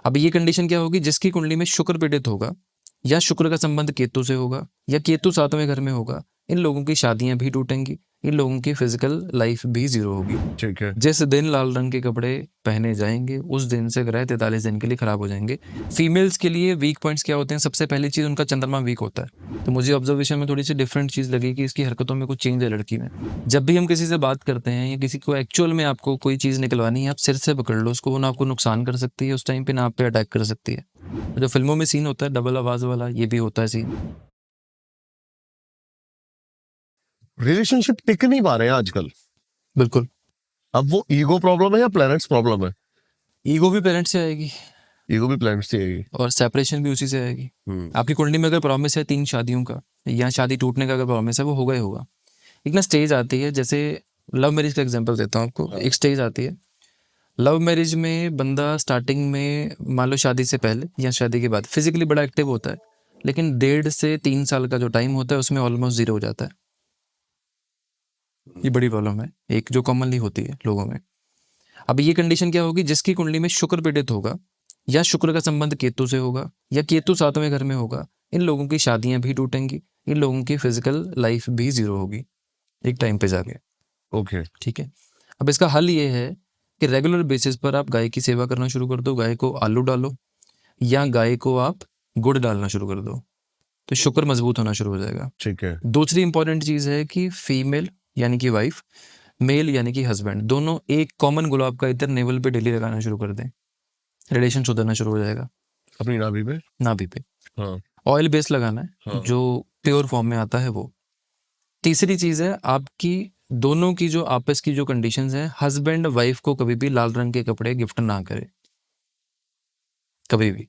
अब ये कंडीशन क्या होगी, जिसकी कुंडली में शुक्र पीड़ित होगा या शुक्र का संबंध केतु से होगा या केतु 7वें घर में होगा, इन लोगों की शादियां भी टूटेंगी, इन लोगों की फिजिकल लाइफ भी जीरो होगी। ठीक है। जिस दिन लाल रंग के कपड़े पहने जाएंगे उस दिन से ग्रह 43 दिन के लिए खराब हो जाएंगे। फीमेल्स के लिए वीक पॉइंट्स क्या होते हैं? सबसे पहली चीज, उनका चंद्रमा वीक होता है। तो मुझे ऑब्जर्वेशन में थोड़ी सी डिफरेंट चीज लगी कि इसकी हरकतों में कुछ चेंज है लड़की में। जब भी हम किसी से बात करते हैं या किसी को एक्चुअल में आपको कोई चीज निकलवानी है, आप सिर से पकड़ लो उसको, वो ना आपको नुकसान कर सकती है उस टाइम पे, ना आप पे अटैक कर सकती है। जो फिल्मों में सीन होता है डबल आवाज वाला, ये भी होता है सीन। रिलेशनशिप टिक नहीं पा रहे हैं आजकल। बिल्कुल। अब वो ईगो प्रॉब्लम है या प्लैनेट्स प्रॉब्लम है? ईगो भी पेरेंट्स से आएगी ईगो भी प्लैनेट्स से आएगी। और सेपरेशन भी उसी से आएगी। आपकी कुंडली में अगर प्रॉमिस है 3 शादियों का या शादी टूटने का अगर प्रॉमिस है, वो होगा ही होगा। एक ना स्टेज आती है, जैसे लव मैरिज का एग्जांपल देता हूँ आपको। एक स्टेज आती है लव मैरिज में, बंदा स्टार्टिंग में मान लो शादी से पहले या शादी के बाद फिजिकली बड़ा एक्टिव होता है, लेकिन 1.5 से 3 साल का जो टाइम होता है उसमें ऑलमोस्ट जीरो हो जाता है। ये बड़ी प्रॉब्लम है, एक जो कॉमनली होती है लोगों में। अब ये कंडीशन क्या होगी, जिसकी कुंडली में शुक्र पीड़ित होगा या शुक्र का संबंध केतु से होगा या केतु 7वें घर में होगा, इन लोगों की शादियां भी टूटेंगी, इन लोगों की फिजिकल लाइफ भी जीरो होगी एक टाइम पे जाके। ओके। ठीक है। अब इसका हल ये है कि रेगुलर बेसिस पर आप गाय की सेवा करना शुरू कर दो। गाय को आलू डालो या गाय को आप गुड़ डालना शुरू कर दो, तो शुक्र मजबूत होना शुरू हो जाएगा। ठीक है। दूसरी इंपॉर्टेंट चीज है कि फीमेल यानी कि वाइफ, मेल यानी कि हस्बैंड, दोनों एक कॉमन गुलाब का इत्र नेवल पे डेली लगाना शुरू कर दें, रिलेशन सुधरना शुरू हो जाएगा। अपनी नाभि पे। नाभि पे हाँ। ऑयल बेस लगाना है, हाँ। जो प्योर फॉर्म में आता है वो। तीसरी चीज है आपकी दोनों की जो आपस की जो कंडीशंस हैं, हस्बैंड वाइफ को कभी भी लाल रंग के कपड़े गिफ्ट ना करे, कभी भी।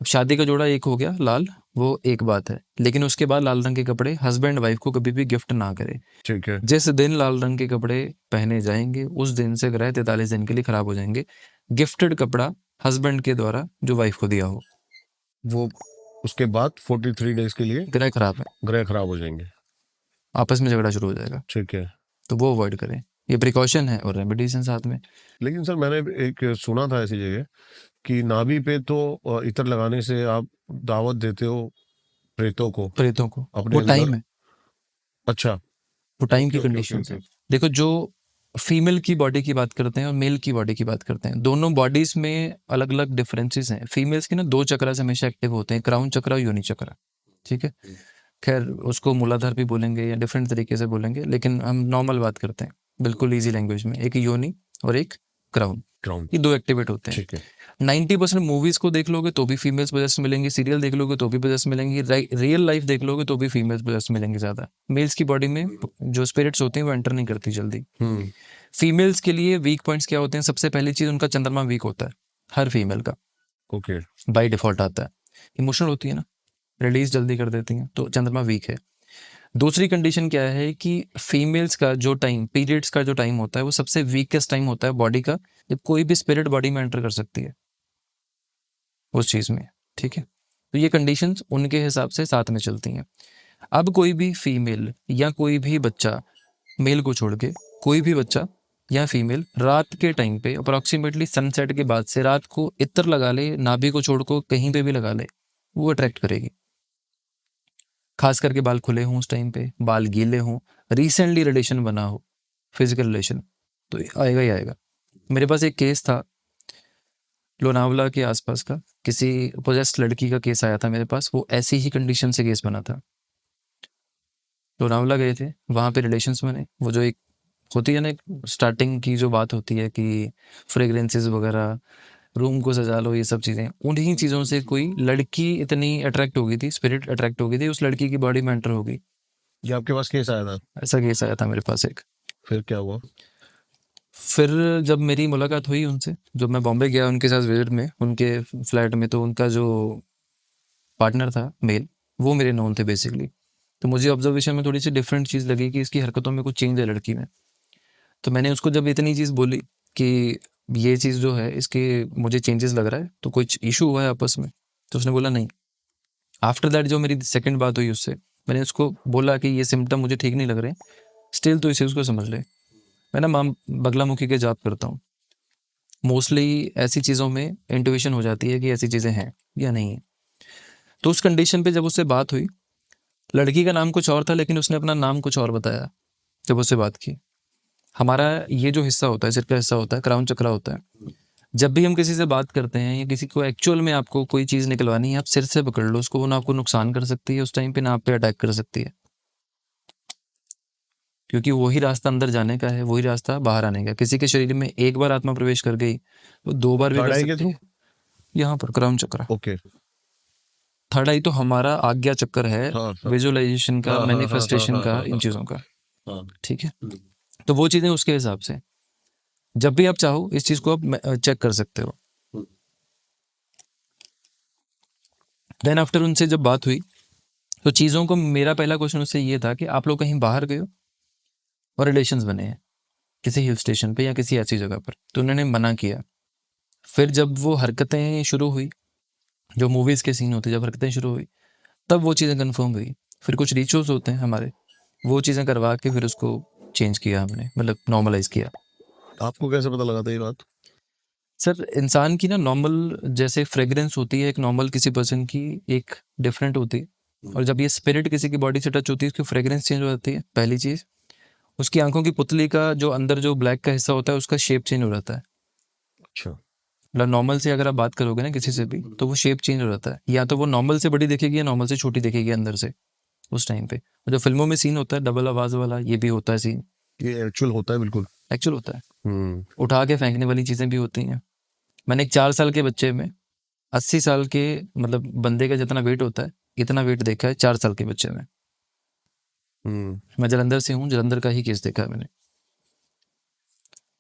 शादी का जोड़ा एक हो गया लाल, वो एक बात है, लेकिन उसके बाद लाल रंग के कपड़े हस्बैंड वाइफ को कभी भी गिफ्ट ना करे। ठीक है। जिस दिन लाल रंग के कपड़े पहने जाएंगे उस दिन से ग्रह 43 दिन के लिए खराब हो जाएंगे। गिफ्टेड कपड़ा हस्बैंड के द्वारा जो वाइफ को दिया हो, वो उसके बाद 43 डेज के लिए ग्रह खराब है, ग्रह खराब हो जाएंगे। आपस में झगड़ा शुरू हो जाएगा। ठीक है। तो वो अवॉइड करें, ये प्रिकॉशन है और रेमेडीज हैं साथ में। लेकिन सर मैंने एक सुना था ऐसी जगह कि नाभि पे तो इत्र लगाने से आप दावत देते हो प्रेतों को प्रेतों को, अपने वो अंदर। टाइम है, अच्छा। वो टाइम ओके की ओके ओके कंडीशन ओके। है। देखो, जो फीमेल की बॉडी की बात करते हैं और मेल की बॉडी की बात करते हैं, दोनों बॉडीज में अलग अलग डिफरेंसेस हैं। फीमेल्स के ना 2 चक्र हमेशा एक्टिव होते हैं, क्राउन चक्र और योनि चक्र। ठीक है। खैर उसको मूलाधार भी बोलेंगे या डिफरेंट तरीके से बोलेंगे, लेकिन हम नॉर्मल बात करते हैं बिल्कुल इजी लैंग्वेज में। एक योनि और एक क्राउन, ग्राउंड। ये 2 एक्टिवेट होते हैं। ठीक है। 90% मूवीज को देख लोगे तो भी फीमेल्स पोजेस मिलेंगे, सीरियल देख लोगे तो भी पोजेस मिलेंगे, रियल लाइफ देख लोगे तो भी फीमेल्स पोजेस मिलेंगे ज्यादा। मेल्स की बॉडी में जो स्पिरिट्स होते हैं वो एंटर नहीं करती जल्दी। फीमेल्स के लिए वीक पॉइंट्स क्या होते हैं? सबसे पहली चीज, उनका चंद्रमा वीक होता है, हर फीमेल का ओके। बाय डिफॉल्ट आता है। इमोशनल होती है ना, रिलीज जल्दी कर देती हैं, तो चंद्रमा वीक है। दूसरी कंडीशन क्या है कि फीमेल्स का जो टाइम, पीरियड्स का जो टाइम होता है, वो सबसे वीकेस्ट टाइम होता है बॉडी का, जब कोई भी स्पिरिट बॉडी में एंटर कर सकती है उस चीज में। ठीक है। तो ये कंडीशंस उनके हिसाब से साथ में चलती हैं। अब कोई भी फीमेल या कोई भी बच्चा, मेल को छोड़ के कोई भी बच्चा या फीमेल रात के टाइम पे अप्रोक्सीमेटली सनसेट के बाद से रात को इत्र लगा ले, नाभि को छोड़ को कहीं पे भी लगा ले, वो अट्रैक्ट करेगी। खास करके बाल खुले हों उस टाइम पे, बाल गीले हों, रिसेंटली रिलेशन बना हो, फिजिकल रिलेशन, तो आएगा ही आएगा। मेरे पास एक केस था लोनावला के आसपास का, किसी पोजेस्ड लड़की का केस आया था मेरे पास। वो ऐसी ही कंडीशन से केस बना था। लोनावला गए थे, वहाँ पे रिलेशंस बने। वो जो एक होती है ना, स्टार्टिंग की जो बात होती है कि फ्रेग्रेंसेस वगैरह, रूम को सजा लो, ये सब चीज़ें, उन्हीं चीज़ों से कोई लड़की इतनी अट्रैक्ट हो गई थी, स्पिरिट अट्रैक्ट हो गई थी, उस लड़की की बॉडी में एंटर हो गई। ये आपके पास केस आया था? ऐसा केस आया था मेरे पास एक। फिर क्या हुआ? फिर जब मेरी मुलाकात हुई उनसे, जब मैं बॉम्बे गया उनके साथ विजिट में, उनके फ्लैट में, तो उनका जो पार्टनर था मेल, वो मेरे नोन थे बेसिकली। तो मुझे ऑब्जर्वेशन में थोड़ी सी डिफरेंट चीज़ लगी कि इसकी हरकतों में कुछ चेंज है लड़की में। तो मैंने उसको जब इतनी चीज़ बोली कि ये चीज़ जो है इसके मुझे चेंजेस लग रहा है, तो कुछ इशू हुआ है आपस में, तो उसने बोला नहीं। आफ्टर दैट जो मेरी सेकंड बात हुई उससे, मैंने उसको बोला कि ये सिम्टम मुझे ठीक नहीं लग रहे, स्टिल तो इसे उसको समझ ले। मैं ना माँ बगलामुखी के जाप करता हूँ, मोस्टली ऐसी चीज़ों में इंट्यूशन हो जाती है कि ऐसी चीज़ें हैं या नहीं है। तो उस कंडीशन पे जब उससे बात हुई, लड़की का नाम कुछ और था लेकिन उसने अपना नाम कुछ और बताया जब उससे बात की। हमारा ये जो हिस्सा होता है, सिर का हिस्सा होता है, क्राउन चक्रा होता है। जब भी हम किसी से बात करते हैं या किसी को एक्चुअल में आपको कोई चीज़ निकलवानी है, आप सिर से पकड़ लो उसको, वो ना आपको नुकसान कर सकती है उस टाइम पे, ना आप पे अटैक कर सकती है, क्योंकि वही रास्ता अंदर जाने का है, वही रास्ता बाहर आने का। किसी के शरीर में एक बार आत्मा प्रवेश कर गई, वो 2 बार भी थर्ड कर आई के सकती थ्रू? है। यहाँ पर क्राउन चक्रा। ओके। थर्ड आई तो हमारा आज्ञा चक्र है, हाँ हाँ विजुअलाइजेशन का, हाँ हाँ हाँ हाँ मैनिफेस्टेशन हाँ का, हाँ इन हाँ चीज़ों का। हाँ। ठीक है, तो वो चीज़ें उसके हिसाब से, जब भी आप चाहो इस चीज़ को आप चेक कर सकते हो। देन आफ्टर उनसे जब बात हुई, तो चीज़ों को, मेरा पहला क्वेश्चन उससे ये था कि आप लोग कहीं बाहर गए हो और रिलेशंस बने हैं किसी हिल स्टेशन पे या किसी ऐसी जगह पर, तो उन्होंने मना किया। फिर जब वो हरकतें शुरू हुई, जो मूवीज़ के सीन होते, जब हरकतें शुरू हुई, तब वो चीज़ें कन्फर्म हुई। फिर कुछ रिचुअल्स होते हैं हमारे, वो चीज़ें करवा के फिर उसको चेंज किया हमने, मतलब नॉर्मलाइज किया। आपको कैसे पता लगा था ये बात? सर, इंसान की ना नॉर्मल जैसे फ्रेग्रेंस होती है एक नॉर्मल किसी पर्सन की, एक डिफरेंट होती है। और जब ये स्पिरिट किसी की बॉडी से टच होती है, उसकी फ्रेग्रेंस चेंज हो जाती है। पहली चीज़, उसकी आंखों की पुतली का जो अंदर जो ब्लैक का हिस्सा होता है, उसका शेप चेंज हो जाता है। अच्छा। मतलब नॉर्मल से अगर आप बात करोगे ना किसी से भी, तो वो शेप चेंज हो जाता है। या तो वो नॉर्मल से बड़ी दिखेगी या नॉर्मल से छोटी दिखेगी अंदर से उस टाइम पे। और जो फिल्मों में सीन होता है डबल आवाज़ वाला, ये भी होता है सीन, ये एक्चुअल होता है बिल्कुल। एक्चुअल होता है। उठा के फेंकने वाली चीज़ें भी होती हैं। मैंने एक 4 साल के बच्चे में 80 साल के, मतलब बंदे का जितना वेट होता है, इतना वेट देखा है 4 साल के बच्चे में। मैं जलंधर से हूँ, जलंधर का ही केस देखा है मैंने।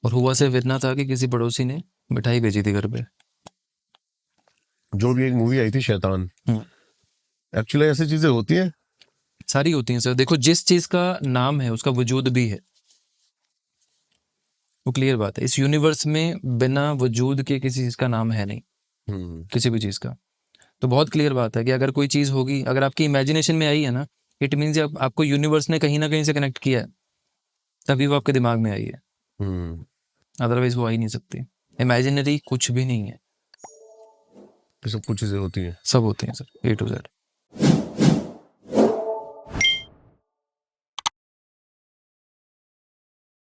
और हुआ सिर्फ इतना था कि किसी पड़ोसी ने मिठाई भेजी थी घर पे। जो भी एक मूवी आई थी शैतान, हम्म, एक्चुअली ऐसी चीजें होती हैं। सारी होती हैं सर। देखो, जिस चीज़ का नाम है उसका वजूद भी है, वो क्लियर बात है। इस यूनिवर्स में बिना वजूद के किसी चीज़ का नाम है नहीं, किसी भी चीज़ का। तो बहुत क्लियर बात है कि अगर कोई चीज़ होगी, अगर आपकी इमेजिनेशन में आई है ना, इट मीन्स आपको यूनिवर्स ने कहीं ना कहीं से कनेक्ट किया है, तभी वो आपके दिमाग में आई है, अदरवाइज वो आ ही नहीं सकती। इमेजिनरी कुछ भी नहीं है, ये सब कुछ चीजें होती हैं। सब होते हैं सर, A to Z।